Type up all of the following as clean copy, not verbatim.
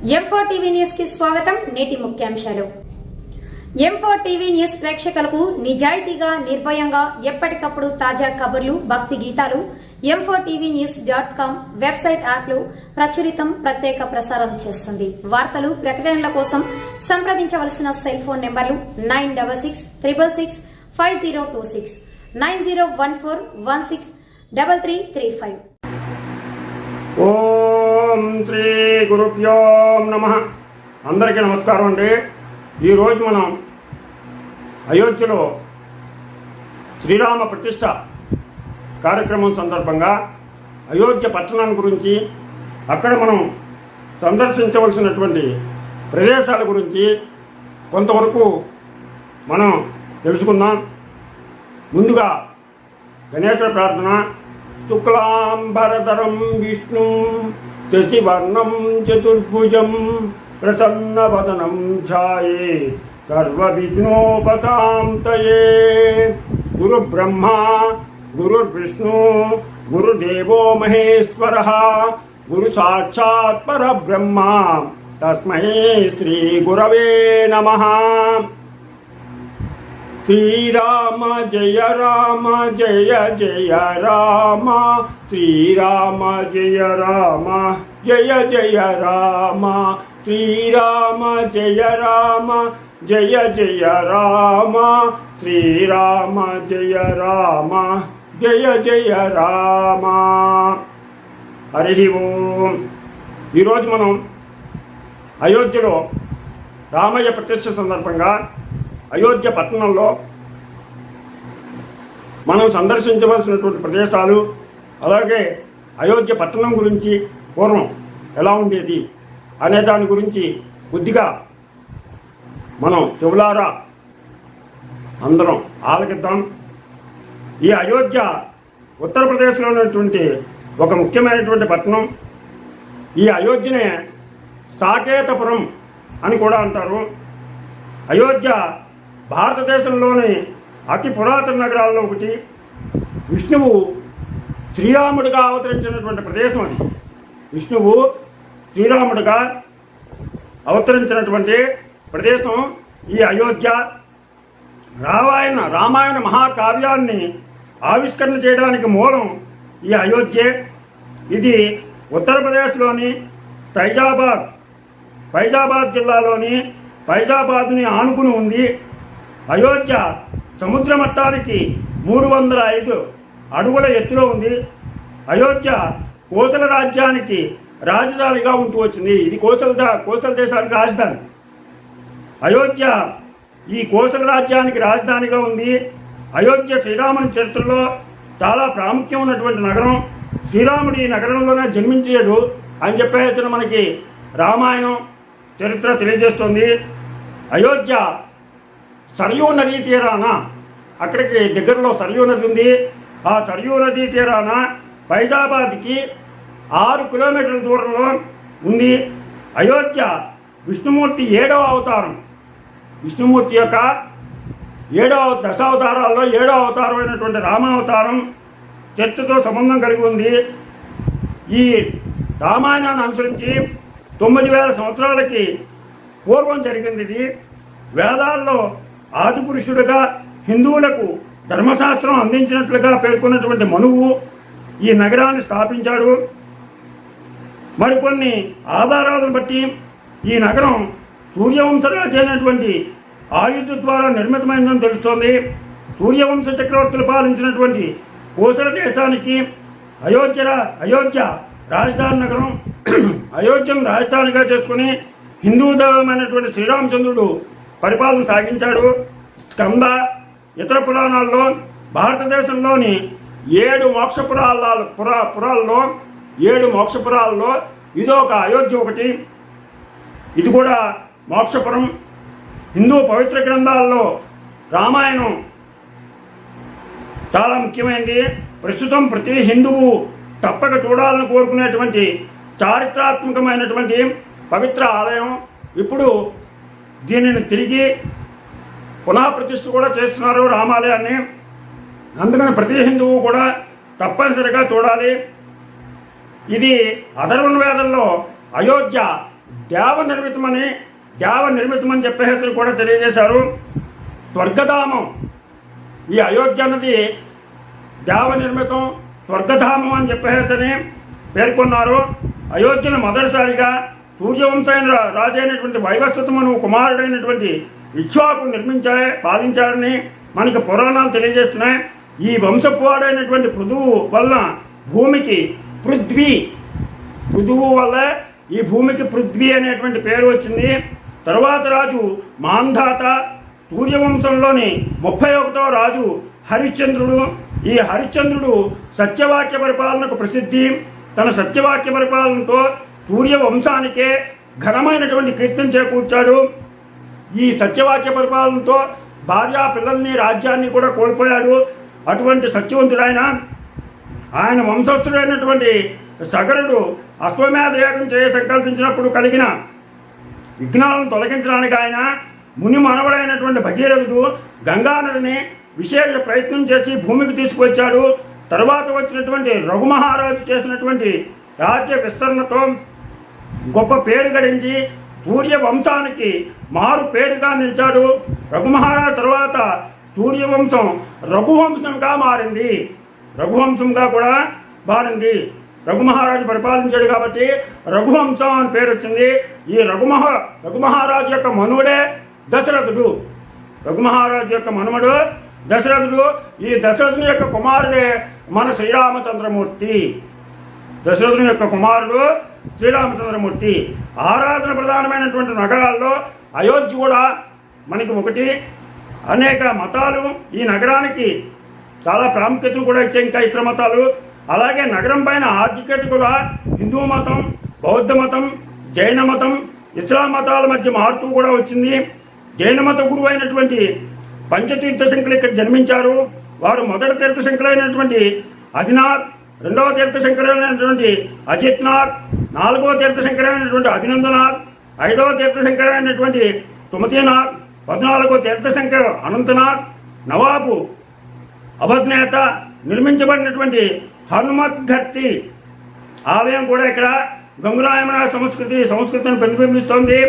M4 TV news కి స్వాగతం. నేటి ముఖ్యాంశాలు. M4 టీవీ న్యూస్ ప్రేక్షకులకు నిజాయితీగా, నిర్భయంగా ఎప్పటికప్పుడు తాజా కబుర్లు, భక్తి గీతాలు m4tvnews.com వెబ్సైట్ యాప్లు ప్రచురితం, ప్రత్యేక ప్రసారం చేస్తుంది. వార్తలు, ప్రకటనల కోసం సంప్రదించవలసిన సెల్ ఫోన్ నెంబర్లు 9666665026 9014163335. ఓం శ్రీ గురుభ్యో నమః. అందరికీ నమస్కారం అండి. ఈరోజు మనం అయోధ్యలో శ్రీరామ ప్రతిష్ట కార్యక్రమం సందర్భంగా అయోధ్య పట్టణాన్ని గురించి, అక్కడ మనం సందర్శించవలసినటువంటి ప్రదేశాల గురించి కొంతవరకు మనం తెలుసుకుందాం. ముందుగా గణేశ ప్రార్థన. శుక్లాంబరధరం విష్ణు శశివర్ణం చతుర్భుజం ప్రసన్నవదనం ఛాయే సర్వవిఘ్నోపశాంతయే. గురు బ్రహ్మ గురుర్విష్ణు గురుదేవో మహేశ్వరః గురు సాక్షాత్ పరబ్రహ్మ తస్మై శ్రీ గురవే నమః. శ్రీరామ జయ రామ జయ జయ రామ, శ్రీరామ జయ రామ జయ జయ రామ, శ్రీరామ జయ రామ జయ జయ రామ, శ్రీరామ జయ రామ జయ జయ రామ. హరి ఓం. ఈరోజు మనం అయోధ్యలో రామయ్య ప్రతిష్ఠ సందర్భంగా అయోధ్య పట్టణంలో మనం సందర్శించవలసినటువంటి ప్రదేశాలు, అలాగే అయోధ్య పట్టణం గురించి పూర్వం ఎలా ఉండేది అనే దాని గురించి కొద్దిగా మనం చెవులారా అందరం ఆలకిద్దాం. ఈ అయోధ్య ఉత్తరప్రదేశ్లో ఉన్నటువంటి ఒక ముఖ్యమైనటువంటి పట్టణం. ఈ అయోధ్యనే సాకేతపురం అని కూడా అంటారు. అయోధ్య భారతదేశంలోని అతి పురాతన నగరాల్లో ఒకటి. విష్ణువు శ్రీరాముడిగా అవతరించినటువంటి ప్రదేశం అది. విష్ణువు శ్రీరాముడిగా అవతరించినటువంటి ప్రదేశం ఈ అయోధ్య. రామాయణ మహాకావ్యాన్ని ఆవిష్కరణ చేయడానికి మూలం ఈ అయోధ్యే. ఇది ఉత్తరప్రదేశ్లోని ఫైజాబాద్ జిల్లాలోని ఫైజాబాద్ని ఆనుకుని ఉంది. అయోధ్య సముద్ర మట్టానికి 305 అడుగుల ఎత్తులో ఉంది. అయోధ్య కోసల రాజ్యానికి రాజధానిగా ఉంటూ వచ్చింది. ఇది కోసల దేశానికి రాజధాని. అయోధ్య ఈ కోసల రాజ్యానికి రాజధానిగా ఉంది. అయోధ్య శ్రీరాముని చరిత్రలో చాలా ప్రాముఖ్యం ఉన్నటువంటి నగరం. శ్రీరాముడు ఈ నగరంలోనే జన్మించాడు అని చెప్పేసిన మనకి రామాయణం చరిత్ర తెలియజేస్తుంది. అయోధ్య సరయూ నదీ తీరాన, అక్కడికి దగ్గరలో సరయూ నది ఉంది. ఆ సరయూ నదీ తీరాన ఫైజాబాద్కి 6 కిలోమీటర్ల దూరంలో ఉంది. అయోధ్య విష్ణుమూర్తి 7వ అవతారం. విష్ణుమూర్తి యొక్క 7వ దశావతారాల్లో 7వ అవతారం అయినటువంటి రామావతారం చరిత్రతో సంబంధం కలిగి ఉంది. ఈ రామాయణాన్ని అనుసరించి 9000 సంవత్సరాలకి పూర్వం జరిగింది. ఇది వేదాల్లో ఆదిపురుషుడుగా హిందువులకు ధర్మశాస్త్రం అందించినట్లుగా పేర్కొన్నటువంటి మనువు ఈ నగరాన్ని స్థాపించాడు. మరికొన్ని ఆధారాలను బట్టి ఈ నగరం సూర్యవంశరాజు అయినటువంటి ఆయుధ ద్వారా నిర్మితమైందని తెలుస్తోంది. సూర్యవంశ చక్రవర్తులు పాలించినటువంటి కోసల దేశానికి అయోధ్య రాజధాని నగరం. అయోధ్యను రాజధానిగా చేసుకుని హిందూ దైవమైనటువంటి శ్రీరామచంద్రుడు పరిపాలన సాగించాడు. స్కంద ఇతర పురాణాల్లో భారతదేశంలోని 7 మోక్షపురాల్లో ఇదో ఒక అయోధ్య ఒకటి. ఇది కూడా మోక్షపురం. హిందూ పవిత్ర గ్రంథాల్లో రామాయణం చాలా ముఖ్యమైనది. ప్రస్తుతం ప్రతి హిందువు తప్పక చూడాలని కోరుకునేటువంటి చారిత్రాత్మకమైనటువంటి పవిత్ర ఆలయం. ఇప్పుడు దీనిని తిరిగి పునఃప్రతిష్ఠ కూడా చేస్తున్నారు రామాలయాన్ని. అందుకని ప్రతి హిందువు కూడా తప్పనిసరిగా చూడాలి. ఇది అధర్వణ వేదంలో అయోధ్య దేవ నిర్మితమని చెప్పేసి కూడా తెలియజేశారు. స్వర్గధామం, ఈ అయోధ్య అన్నది దేవ నిర్మితం, స్వర్గధామం అని చెప్పేసి పేర్కొన్నారు. అయోధ్యను మొదటిసారిగా సూర్యవంశైన రాజు అయినటువంటి వైవస్వతమను కుమారుడైనటువంటి ఇక్ష్వాకు పాలించాడని మనకి పురాణాలు తెలియజేస్తున్నాయి. ఈ వంశపువాడైనటువంటి పృథువు వలన భూమికి పృథువు వల్ల ఈ భూమికి పృథ్వీ అనేటువంటి పేరు వచ్చింది. తరువాత రాజు మాంధాత, సూర్యవంశంలోని 31వ రాజు హరిశ్చంద్రుడు. ఈ హరిశ్చంద్రుడు సత్యవాక్య పరిపాలనకు ప్రసిద్ధి. తన సత్యవాక్య పరిపాలనతో సూర్యవంశానికే ఘనమైనటువంటి కీర్తిని చేకూర్చాడు. ఈ సత్యవాక్య పరిపాలనతో భార్యా పిల్లల్ని, రాజ్యాన్ని కూడా కోల్పోయాడు. అటువంటి సత్యవంతుడైన ఆయన వంశస్థుడైనటువంటి సగరుడు అశ్వమేధ యాగం సంకల్పించినప్పుడు కలిగిన విఘ్నాలను తొలగించడానికి ఆయన ముని మనవడైనటువంటి భగీరథుడు గంగానదిని విశేష ప్రయత్నం చేసి భూమికి తీసుకువచ్చాడు. తరువాత వచ్చినటువంటి రఘుమహారాజు చేసినటువంటి రాజ్య విస్తరణతో గొప్ప పేరు గడించి సూర్యవంశానికి మారు పేరుగా నిలిచాడు. రఘుమహారాజు తర్వాత సూర్యవంశం రఘువంశంగా మారింది. రఘుమహారాజు పరిపాలించాడు కాబట్టి రఘువంశం అని పేరు వచ్చింది. ఈ రఘుమహారాజు యొక్క మనుమడే దశరథుడు. రఘుమహారాజు యొక్క మనుమడు దశరథుడు. ఈ దశరథుని యొక్క కుమారుడే మన శ్రీరామచంద్రమూర్తి. దశరథుని యొక్క కుమారుడు శ్రీరామచంద్రమూర్తి. ఆరాధన ప్రధానమైనటువంటి నగరాల్లో అయోధ్య కూడా మనకి ఒకటి. అనేక మతాలు ఈ నగరానికి చాలా ప్రాముఖ్యత కూడా ఇచ్చాయి, ఇంకా ఇతర మతాలు. అలాగే నగరం పైన ఆధిక్యత కూడా హిందూ మతం, బౌద్ధ మతం, జైన మతం, ఇస్లాం మతాల మధ్య మార్పు కూడా వచ్చింది. జైన మత గురువు అయినటువంటి పంచతీర్థశంకులు ఇక్కడ జన్మించారు. వారు మొదటి తీర్థశంకులైనటువంటి అదినాథ్, రెండవ తీర్థశంకరైనటువంటి అజిత్నాథ్, నాలుగవ తీర్థశంకరైనటువంటి అభినందనాథ్, ఐదవ తీర్థశంకరైనటువంటి సుమతీనాథ్, 14వ తీర్థశంకర్ అనంతనాథ్, నవాబు అవధ్నేత నిర్మించబడినటువంటి హనుమద్ఘర్తి ఆలయం కూడా ఇక్కడ గంగురాయమన సంస్కృతిని ప్రతిబింబిస్తోంది.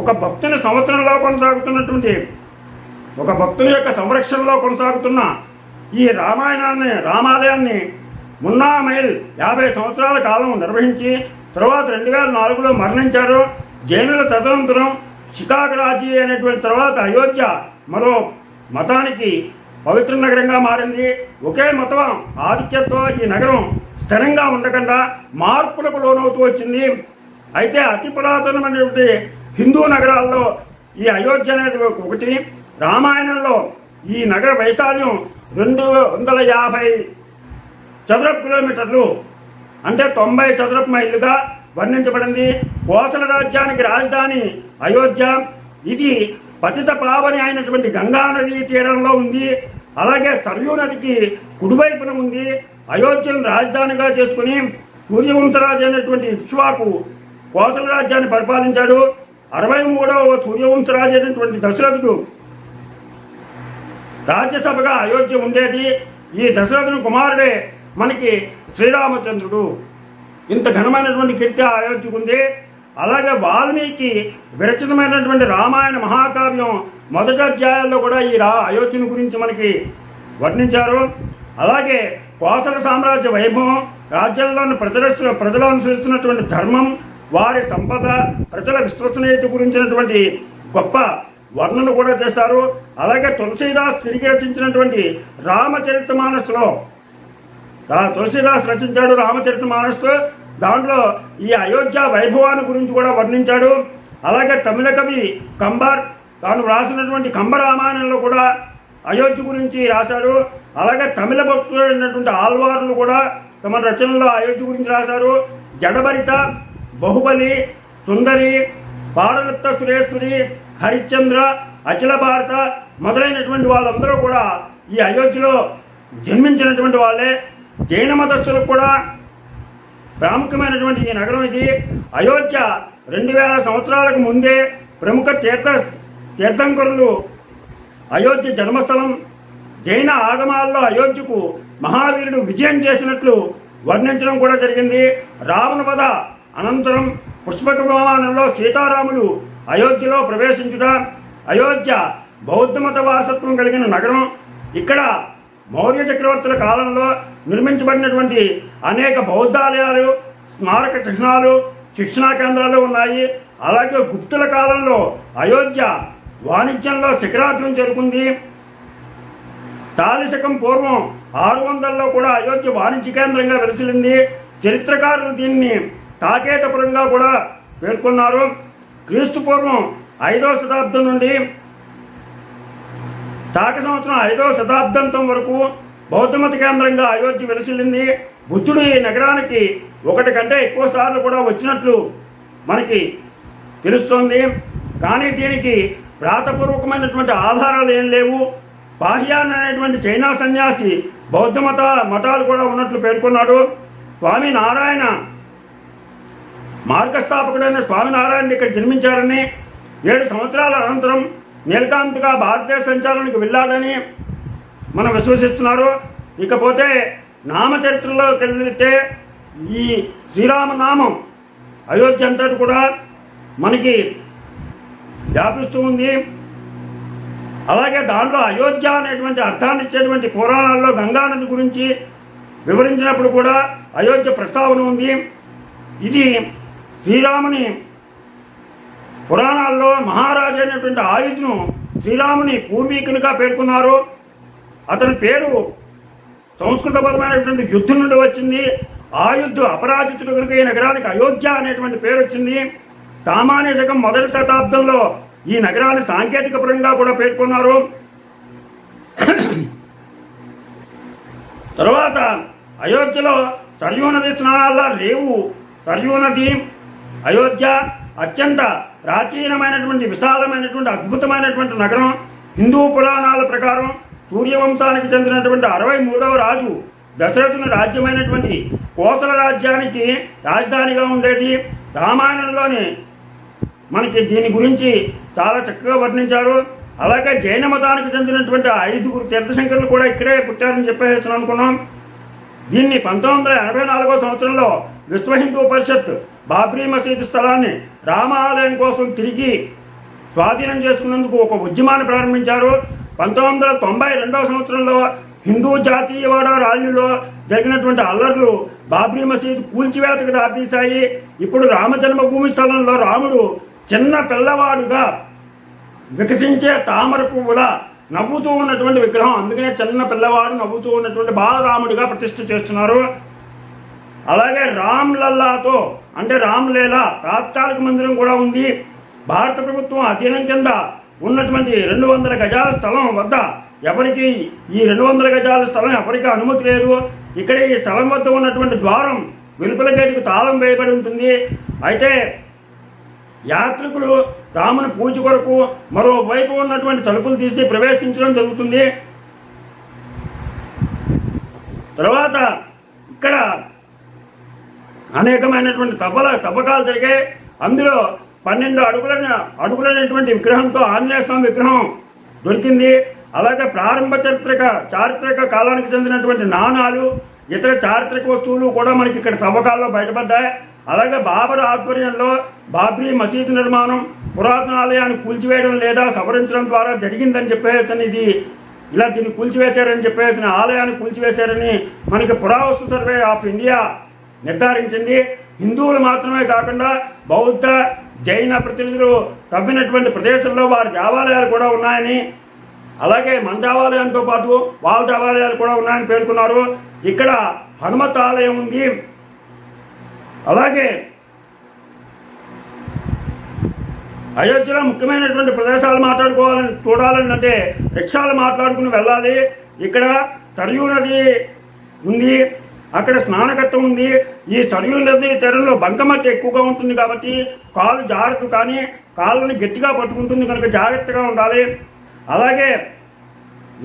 ఒక భక్తుని సంవత్సరంలో కొనసాగుతున్నటువంటి, ఒక భక్తుని యొక్క సంరక్షణలో కొనసాగుతున్న ఈ రామాలయాన్ని మున్నా మైల్ 50 సంవత్సరాల కాలం నిర్వహించి తర్వాత 2004లో మరణించారు. జైనుల తదనంతరం చికాగరాజీ అనేటువంటి తర్వాత అయోధ్య మరో మతానికి పవిత్ర నగరంగా మారింది. ఒకే మతం ఆధిక్యంతో ఈ నగరం స్థిరంగా ఉండకుండా మార్పులకు లోనవుతూ వచ్చింది. అయితే అతి పురాతనమైనటువంటి హిందూ నగరాల్లో ఈ అయోధ్య అనేది ఒకటి. రామాయణంలో ఈ నగర వైశాల్యం 250 చదరపు కిలోమీటర్లు, అంటే 90 చదరపు మైళ్ళుగా వర్ణించబడింది. కోసల రాజ్యానికి రాజధాని అయోధ్య. ఇది పతిత పావని అయినటువంటి గంగా నది తీరంలో ఉంది. అలాగే సరయూ నదికి కుడివైపున ఉంది. అయోధ్యను రాజధానిగా చేసుకుని సూర్యవంశరాజు అయినటువంటి ఇక్ష్వాకు కోసల రాజ్యాన్ని పరిపాలించాడు. 63వ సూర్యవంశరాజు అయినటువంటి దశరథుడు రాజ్యసభగా అయోధ్య ఉండేది. ఈ దశరథుని కుమారుడే మనకి శ్రీరామచంద్రుడు. ఇంత ఘనమైనటువంటి కీర్తి అయోధ్యకు ఉంది. అలాగే వాల్మీకి విరచితమైనటువంటి రామాయణ మహాకావ్యం మొదటి అధ్యాయాల్లో కూడా ఈ అయోధ్యను గురించి మనకి వర్ణించారు. అలాగే కోసల సామ్రాజ్య వైభవం, రాజ్యంలోని ప్రజలు అనుసరిస్తున్నటువంటి ధర్మం, వారి సంపద, ప్రజల విశ్వసనీయత గురించినటువంటి గొప్ప వర్ణన కూడా చేస్తారు. అలాగే తులసీదాస్ తిరిగి రచించినటువంటి తులసీదాస్ రచించాడు రామచరితమానస్. దాంట్లో ఈ అయోధ్య వైభవాన్ని గురించి కూడా వర్ణించాడు. అలాగే తమిళ కవి కంబర్ తాను రాసినటువంటి కంబరామాయణంలో కూడా అయోధ్య గురించి రాశాడు. అలాగే తమిళ భక్తులైనటువంటి ఆల్వార్లు కూడా తమ రచనలో అయోధ్య గురించి రాశారు. జడభరిత, బాహుబలి, సుందరి, పాడలత్త సురేశ్వరి, హరిశ్చంద్ర, అఖిల భారత మొదలైనటువంటి వాళ్ళందరూ కూడా ఈ అయోధ్యలో జన్మించినటువంటి వాళ్ళే. జైన మతస్థులకు కూడా ప్రాముఖ్యమైనటువంటి ఈ నగరం ఇది. అయోధ్య 2000 సంవత్సరాలకు ముందే ప్రముఖ తీర్థంకరులు అయోధ్య జన్మస్థలం. జైన ఆగమాల్లో అయోధ్యకు మహావీరుడు విజయం చేసినట్లు వర్ణించడం కూడా జరిగింది. రావణ వధ అనంతరం పుష్పక విమానంలో సీతారాములు అయోధ్యలో ప్రవేశించుట. అయోధ్య బౌద్ధమత వారసత్వం కలిగిన నగరం. ఇక్కడ మౌర్య చక్రవర్తుల కాలంలో నిర్మించబడినటువంటి అనేక బౌద్ధాలయాలు, స్మారక చిహ్నాలు, శిక్షణా కేంద్రాలు ఉన్నాయి. అలాగే గుప్తుల కాలంలో అయోధ్య వాణిజ్యంలో శిఖరాగ్రం చేరుకుంది. చాలిశకం పూర్వం 600లో కూడా అయోధ్య వాణిజ్య కేంద్రంగా వెలసిల్లింది. చరిత్రకారులు దీన్ని తాకేతపురంగా కూడా పేర్కొన్నారు. క్రీస్తు పూర్వం 5వ శతాబ్దం నుండి తాక సంవత్సరం 5వ శతాబ్దంతం వరకు బౌద్ధమత కేంద్రంగా అయోధ్య వెలసిల్లింది. బుద్ధుడు ఈ నగరానికి ఒకటి కంటే ఎక్కువ సార్లు కూడా వచ్చినట్లు మనకి తెలుస్తోంది. కానీ దీనికి వ్రాతపూర్వకమైనటువంటి ఆధారాలు ఏం లేవు. బాహ్యాన్ అనేటువంటి చైనా సన్యాసి బౌద్ధ మతాలు కూడా ఉన్నట్లు పేర్కొన్నాడు. స్వామినారాయణ మార్గస్థాపకుడైన స్వామినారాయణ ఇక్కడ జన్మించారని, 7 సంవత్సరాల అనంతరం నీలకాంత్గా భారతదేశ సంచారానికి వెళ్ళాలని మనం విశ్వసిస్తున్నారు. ఇకపోతే నామచరిత్రలోకి వెళ్తే ఈ శ్రీరామనామం అయోధ్య అంతటి కూడా మనకి వ్యాపిస్తూ ఉంది. అలాగే దాంట్లో అయోధ్య అనేటువంటి అర్థాన్ని ఇచ్చేటువంటి పురాణాల్లో గంగానది గురించి వివరించినప్పుడు కూడా అయోధ్య ప్రస్తావన ఉంది. ఇది శ్రీరాముని పురాణాల్లో మహారాజు అయినటువంటి ఆయుధ్ను శ్రీరాముని పూర్వీకునిగా పేర్కొన్నారు. అతని పేరు సంస్కృతపరమైనటువంటి యుద్ధం నుండి వచ్చింది. ఆయుధ్ అపరాజితుడు కనుక ఈ నగరానికి అయోధ్య అనేటువంటి పేరు వచ్చింది. సామాన్య శకం 1వ శతాబ్దంలో ఈ నగరాన్ని సాంకేతిక పరంగా కూడా పేర్కొన్నారు. తర్వాత అయోధ్యలో సరయూ నది స్నానాల రేవు. సరయూ నది అయోధ్య అత్యంత ప్రాచీనమైనటువంటి విశాలమైనటువంటి అద్భుతమైనటువంటి నగరం. హిందూ పురాణాల ప్రకారం సూర్యవంశానికి చెందినటువంటి 63వ రాజు దశరథుని రాజ్యమైనటువంటి కోసల రాజ్యానికి రాజధానిగా ఉండేది. రామాయణంలోని మనకి దీని గురించి చాలా చక్కగా వర్ణించారు. అలాగే జైన మతానికి చెందినటువంటి 5గురు తీర్థశంకరులు కూడా ఇక్కడే పుట్టారని చెప్పేసి అనుకున్నాం. దీన్ని 1984వ సంవత్సరంలో విశ్వ హిందూ పరిషత్ బాబ్రీ మసీదు స్థలాన్ని రామ ఆలయం కోసం తిరిగి స్వాధీనం చేసుకున్నందుకు ఒక ఉద్యమాన్ని ప్రారంభించారు. 1992వ సంవత్సరంలో హిందూ జాతీయవాడ ర్యాలీలో జరిగినటువంటి అల్లర్లు బాబ్రీ మసీదు కూల్చివేతకు దారితీశాయి. ఇప్పుడు రామ జన్మభూమి స్థలంలో రాముడు చిన్న పిల్లవాడుగా వికసించే తామర పువ్వుల నవ్వుతూ ఉన్నటువంటి విగ్రహం, అందుకనే చిన్న పిల్లవాడు నవ్వుతూ ఉన్నటువంటి బాలరాముడిగా ప్రతిష్ఠ చేస్తున్నారు. అలాగే రామ్ లల్లాతో అంటే రామ్లీలా తాత్కాలిక మందిరం కూడా ఉంది. భారత ప్రభుత్వం అధీనం కింద ఉన్నటువంటి 200 గజాల స్థలం వద్ద ఎవరికి ఈ 200 గజాల స్థలం ఎవరికి అనుమతి లేదు. ఇక్కడ ఈ స్థలం వద్ద ఉన్నటువంటి ద్వారం వెలుపల గేటుకు తాళం వేయబడి ఉంటుంది. అయితే యాత్రికులు రాముని పూజ కొరకు మరోవైపు ఉన్నటువంటి తలుపులు తీసి ప్రవేశించడం జరుగుతుంది. తర్వాత ఇక్కడ అనేకమైనటువంటి తవ్వకాలు జరిగాయి. అందులో 12 అడుగులైనటువంటి విగ్రహంతో ఆంజనేయ స్వామి విగ్రహం దొరికింది. అలాగే ప్రారంభ చారిత్రక కాలానికి చెందినటువంటి నాణాలు, ఇతర చారిత్రక వస్తువులు కూడా మనకి ఇక్కడ తవ్వకాల్లో బయటపడ్డాయి. అలాగే బాబర్ ఆధ్వర్యంలో బాబ్రీ మసీదు నిర్మాణం పురాతన ఆలయాన్ని కూల్చివేయడం లేదా సవరించడం ద్వారా జరిగిందని చెప్పేసి దీన్ని కూల్చివేశారని చెప్పేసి ఆలయాన్ని కూల్చివేశారని మనకి పురావస్తు సర్వే ఆఫ్ ఇండియా నిర్ధారించింది. హిందువులు మాత్రమే కాకుండా బౌద్ధ జైన ప్రతినిధులు తవ్వినటువంటి ప్రదేశంలో వారి దేవాలయాలు కూడా ఉన్నాయని, అలాగే మన దేవాలయంతో పాటు వాళ్ళ దేవాలయాలు కూడా ఉన్నాయని పేర్కొన్నారు. ఇక్కడ హనుమత్ ఆలయం ఉంది. అలాగే అయోధ్యలో ముఖ్యమైనటువంటి ప్రదేశాలు చూడాలని అంటే రిక్షాలు మాట్లాడుకుని వెళ్ళాలి. ఇక్కడ సరయూ నది ఉంది, అక్కడ స్నానఘట్టం ఉంది. ఈ సరయూ నది తీరంలో బంకమట్టి ఎక్కువగా ఉంటుంది కాబట్టి కాలు జాగ్రత్త, కానీ కాళ్ళని గట్టిగా పట్టుకుంటుంది కనుక జాగ్రత్తగా ఉండాలి. అలాగే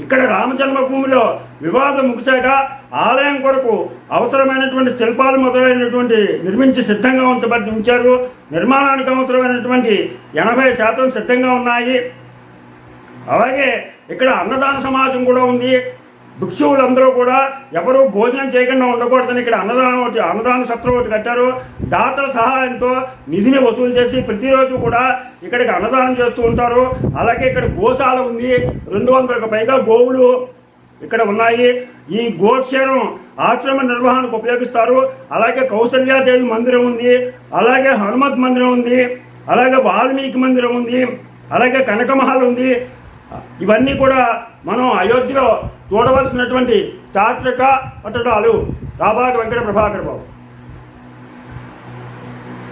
ఇక్కడ రామజన్మభూమిలో వివాదం ముగిశాక ఆలయం కొరకు అవసరమైనటువంటి శిల్పాలు మొదలైనటువంటి నిర్మించి సిద్ధంగా ఉంచారు. నిర్మాణానికి అవసరమైనటువంటి 80% సిద్ధంగా ఉన్నాయి. అలాగే ఇక్కడ అన్నదాన సమాజం కూడా ఉంది. భిక్షువులందరూ కూడా ఎవరు భోజనం చేయకుండా ఉండకూడదని ఇక్కడ అన్నదాన సత్రం ఒకటి కట్టారు. దాతల సహాయంతో నిధిని వసూలు చేసి ప్రతిరోజు కూడా ఇక్కడికి అన్నదానం చేస్తూ ఉంటారు. అలాగే ఇక్కడ గోశాల ఉంది, 200కు పైగా గోవులు ఇక్కడ ఉన్నాయి. ఈ గోక్షేణం ఆశ్రమ నిర్వహణకు ఉపయోగిస్తారు. అలాగే కౌసల్యాదేవి మందిరం ఉంది, అలాగే హనుమత్ మందిరం ఉంది, అలాగే వాల్మీకి మందిరం ఉంది, అలాగే కనకమహల్ ఉంది. ఇవన్నీ కూడా మనం అయోధ్యలో చూడవలసినటువంటి చారిత్రక కట్టడాలు. రాబాగ వెంకట ప్రభాకర్ బాబు.